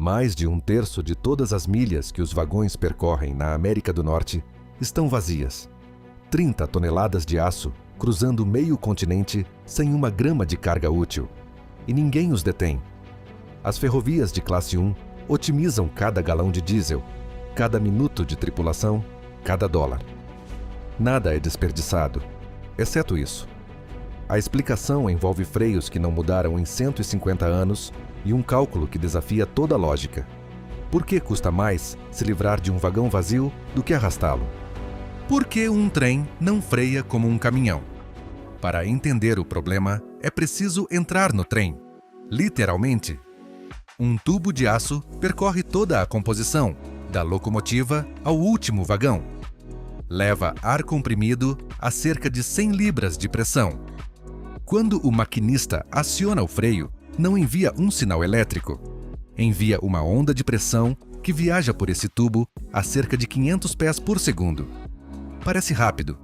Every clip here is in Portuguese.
Mais de 1/3 de todas as milhas que os vagões percorrem na América do Norte estão vazias. 30 toneladas de aço cruzando meio continente sem uma grama de carga útil. E ninguém os detém. As ferrovias de classe 1 otimizam cada galão de diesel, cada minuto de tripulação, cada dólar. Nada é desperdiçado, exceto isso. A explicação envolve freios que não mudaram em 150 anos e um cálculo que desafia toda a lógica. Por que custa mais se livrar de um vagão vazio do que arrastá-lo? Por que um trem não freia como um caminhão? Para entender o problema, é preciso entrar no trem. Literalmente. Um tubo de aço percorre toda a composição, da locomotiva ao último vagão. Leva ar comprimido a cerca de 100 libras de pressão. Quando o maquinista aciona o freio, não envia um sinal elétrico. Envia uma onda de pressão que viaja por esse tubo a cerca de 500 pés por segundo. Parece rápido.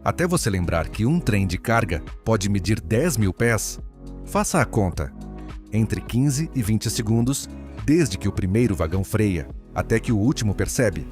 Até você lembrar que um trem de carga pode medir 10.000 pés, faça a conta. Entre 15 e 20 segundos, desde que o primeiro vagão freia, até que o último percebe.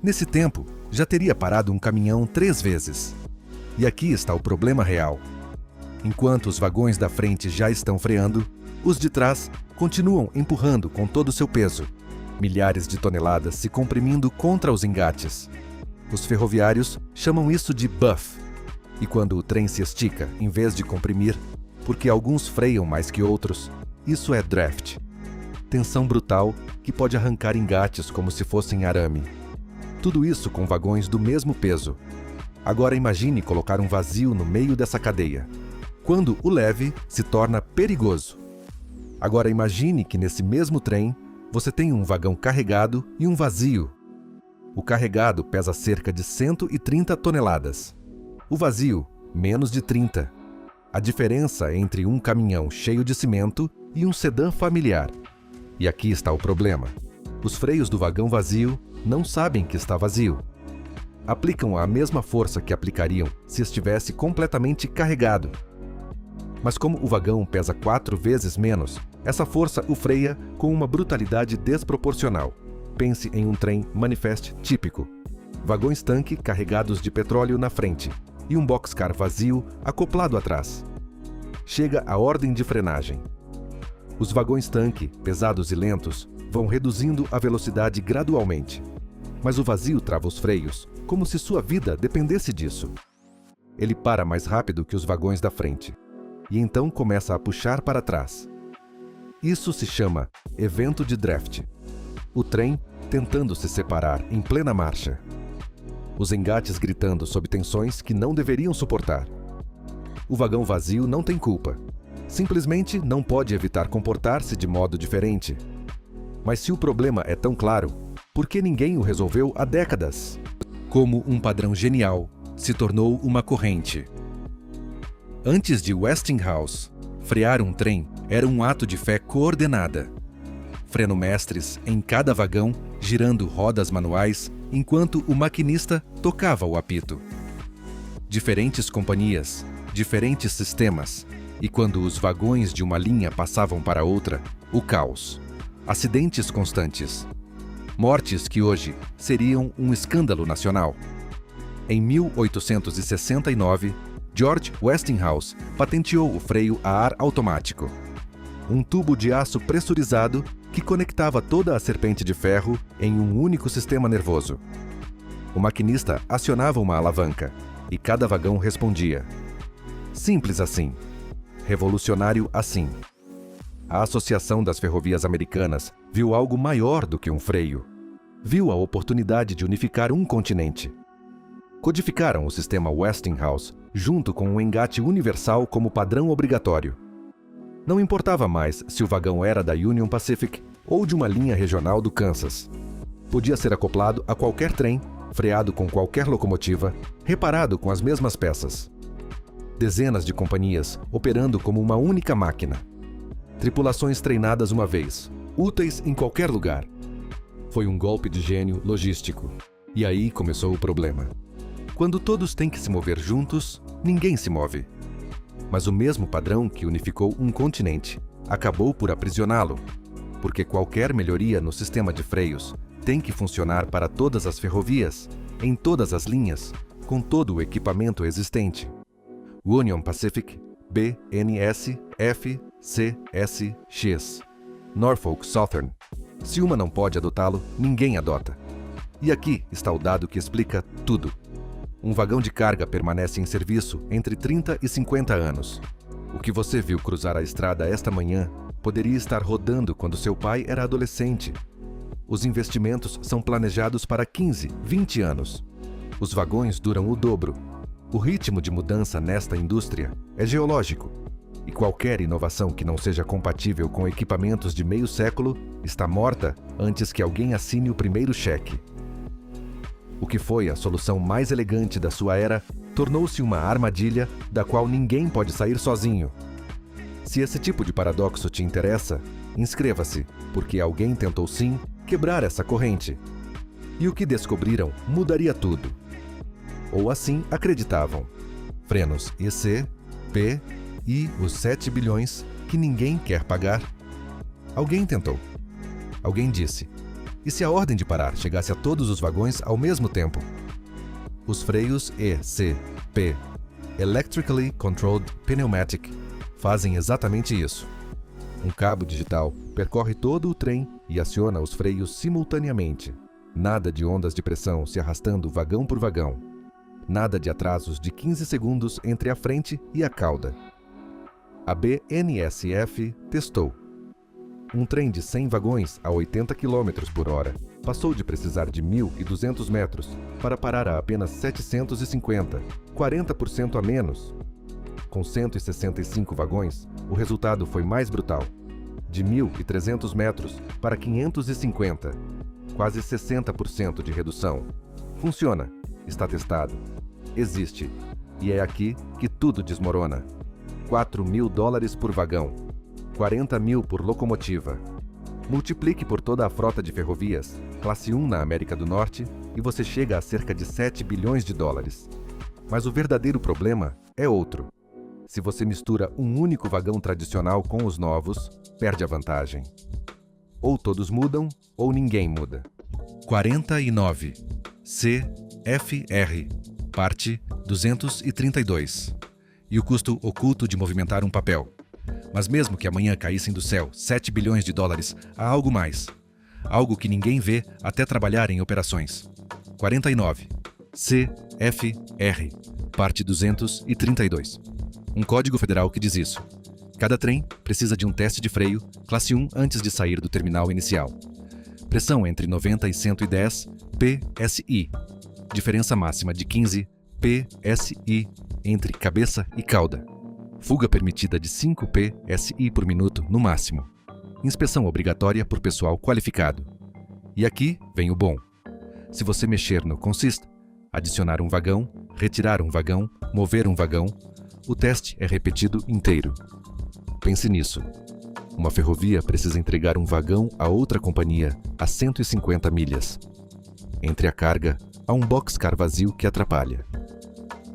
Nesse tempo, já teria parado um caminhão 3 vezes. E aqui está o problema real. Enquanto os vagões da frente já estão freando, os de trás continuam empurrando com todo o seu peso, milhares de toneladas se comprimindo contra os engates. Os ferroviários chamam isso de buff. E quando o trem se estica, em vez de comprimir, porque alguns freiam mais que outros, isso é draft. Tensão brutal que pode arrancar engates como se fossem arame. Tudo isso com vagões do mesmo peso. Agora imagine colocar um vazio no meio dessa cadeia. Quando o leve se torna perigoso. Agora imagine que nesse mesmo trem você tem um vagão carregado e um vazio. O carregado pesa cerca de 130 toneladas. O vazio, menos de 30. A diferença entre um caminhão cheio de cimento e um sedã familiar. E aqui está o problema. Os freios do vagão vazio não sabem que está vazio. Aplicam a mesma força que aplicariam se estivesse completamente carregado. Mas como o vagão pesa 4 vezes menos, essa força o freia com uma brutalidade desproporcional. Pense em um trem manifeste típico. Vagões-tanque carregados de petróleo na frente e um boxcar vazio acoplado atrás. Chega a ordem de frenagem. Os vagões-tanque, pesados e lentos, vão reduzindo a velocidade gradualmente. Mas o vazio trava os freios, como se sua vida dependesse disso. Ele para mais rápido que os vagões da frente, e então começa a puxar para trás. Isso se chama evento de draft. O trem tentando se separar em plena marcha. Os engates gritando sob tensões que não deveriam suportar. O vagão vazio não tem culpa. Simplesmente não pode evitar comportar-se de modo diferente. Mas se o problema é tão claro, por que ninguém o resolveu há décadas? Como um padrão genial se tornou uma corrente. Antes de Westinghouse, frear um trem era um ato de fé coordenada. Frenomestres em cada vagão, girando rodas manuais, enquanto o maquinista tocava o apito. Diferentes companhias, diferentes sistemas, e quando os vagões de uma linha passavam para outra, o caos. Acidentes constantes. Mortes que hoje seriam um escândalo nacional. Em 1869, George Westinghouse patenteou o freio a ar automático. Um tubo de aço pressurizado que conectava toda a serpente de ferro em um único sistema nervoso. O maquinista acionava uma alavanca e cada vagão respondia. Simples assim. Revolucionário assim. A Associação das Ferrovias Americanas viu algo maior do que um freio. Viu a oportunidade de unificar um continente. Codificaram o sistema Westinghouse junto com um engate universal como padrão obrigatório. Não importava mais se o vagão era da Union Pacific ou de uma linha regional do Kansas. Podia ser acoplado a qualquer trem, freado com qualquer locomotiva, reparado com as mesmas peças. Dezenas de companhias operando como uma única máquina. Tripulações treinadas uma vez, úteis em qualquer lugar. Foi um golpe de gênio logístico. E aí começou o problema. Quando todos têm que se mover juntos, ninguém se move. Mas o mesmo padrão que unificou um continente acabou por aprisioná-lo. porque qualquer melhoria no sistema de freios tem que funcionar para todas as ferrovias, em todas as linhas, com todo o equipamento existente. Union Pacific, BNSF, CSX, Norfolk Southern. Se uma não pode adotá-lo, ninguém adota. E aqui está o dado que explica tudo. Um vagão de carga permanece em serviço entre 30 e 50 anos. O que você viu cruzar a estrada esta manhã poderia estar rodando quando seu pai era adolescente. Os investimentos são planejados para 15, 20 anos. Os vagões duram o dobro. O ritmo de mudança nesta indústria é geológico, e qualquer inovação que não seja compatível com equipamentos de meio século está morta antes que alguém assine o primeiro cheque. O que foi a solução mais elegante da sua era tornou-se uma armadilha da qual ninguém pode sair sozinho. Se esse tipo de paradoxo te interessa, inscreva-se, porque alguém tentou sim quebrar essa corrente. E o que descobriram mudaria tudo. Ou assim acreditavam. Frenos IC, P e os 7 bilhões que ninguém quer pagar. Alguém tentou. Alguém disse: e se a ordem de parar chegasse a todos os vagões ao mesmo tempo? Os freios ECP, Electrically Controlled Pneumatic, fazem exatamente isso. Um cabo digital percorre todo o trem e aciona os freios simultaneamente. Nada de ondas de pressão se arrastando vagão por vagão. Nada de atrasos de 15 segundos entre a frente e a cauda. A BNSF testou. Um trem de 100 vagões a 80 km por hora passou de precisar de 1.200 metros para parar a apenas 750, 40% a menos. Com 165 vagões, o resultado foi mais brutal. De 1.300 metros para 550, quase 60% de redução. Funciona, está testado, existe, e é aqui que tudo desmorona. $4.000 por vagão. 40 mil por locomotiva. Multiplique por toda a frota de ferrovias, classe 1 na América do Norte, e você chega a cerca de 7 bilhões de dólares. Mas o verdadeiro problema é outro. Se você mistura um único vagão tradicional com os novos, perde a vantagem. Ou todos mudam, ou ninguém muda. 49. CFR, parte 232. E o custo oculto de movimentar um papel. Mas mesmo que amanhã caíssem do céu 7 bilhões de dólares, há algo mais. Algo que ninguém vê até trabalhar em operações. 49. CFR, parte 232. Um código federal que diz isso. Cada trem precisa de um teste de freio, classe 1 antes de sair do terminal inicial. Pressão entre 90 e 110 PSI. Diferença máxima de 15 PSI entre cabeça e cauda. Fuga permitida de 5 PSI por minuto no máximo. Inspeção obrigatória por pessoal qualificado. E aqui vem o bom. Se você mexer no Consist, adicionar um vagão, retirar um vagão, mover um vagão, o teste é repetido inteiro. Pense nisso. Uma ferrovia precisa entregar um vagão a outra companhia a 150 milhas. Entre a carga, há um boxcar vazio que atrapalha.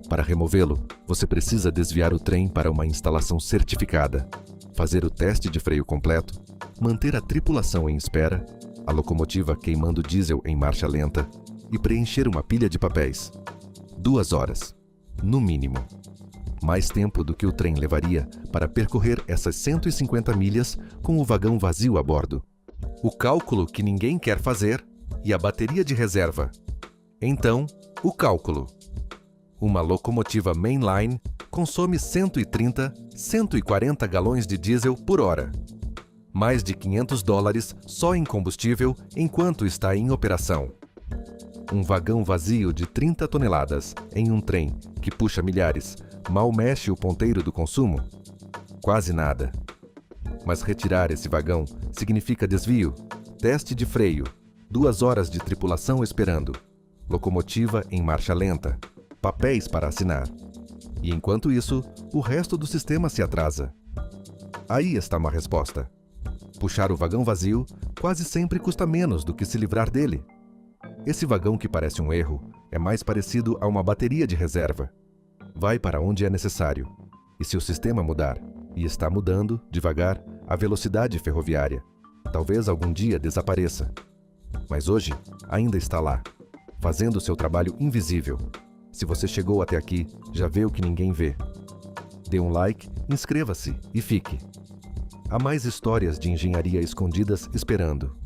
Para removê-lo, você precisa desviar o trem para uma instalação certificada, fazer o teste de freio completo, manter a tripulação em espera, a locomotiva queimando diesel em marcha lenta e preencher uma pilha de papéis. 2 horas, no mínimo. Mais tempo do que o trem levaria para percorrer essas 150 milhas com o vagão vazio a bordo. O cálculo que ninguém quer fazer e a bateria de reserva. Então, o cálculo. Uma locomotiva mainline consome 130, 140 galões de diesel por hora. Mais de $500 só em combustível enquanto está em operação. Um vagão vazio de 30 toneladas em um trem que puxa milhares mal mexe o ponteiro do consumo? Quase nada. Mas retirar esse vagão significa desvio, teste de freio, 2 horas de tripulação esperando, locomotiva em marcha lenta, papéis para assinar. E enquanto isso, o resto do sistema se atrasa. Aí está uma resposta. Puxar o vagão vazio quase sempre custa menos do que se livrar dele. Esse vagão que parece um erro é mais parecido a uma bateria de reserva. Vai para onde é necessário. E se o sistema mudar, e está mudando, devagar, a velocidade ferroviária, Talvez algum dia desapareça. Mas hoje, ainda está lá, fazendo seu trabalho invisível. Se você chegou até aqui, já vê o que ninguém vê. Dê um like, inscreva-se e fique. Há mais histórias de engenharia escondidas esperando.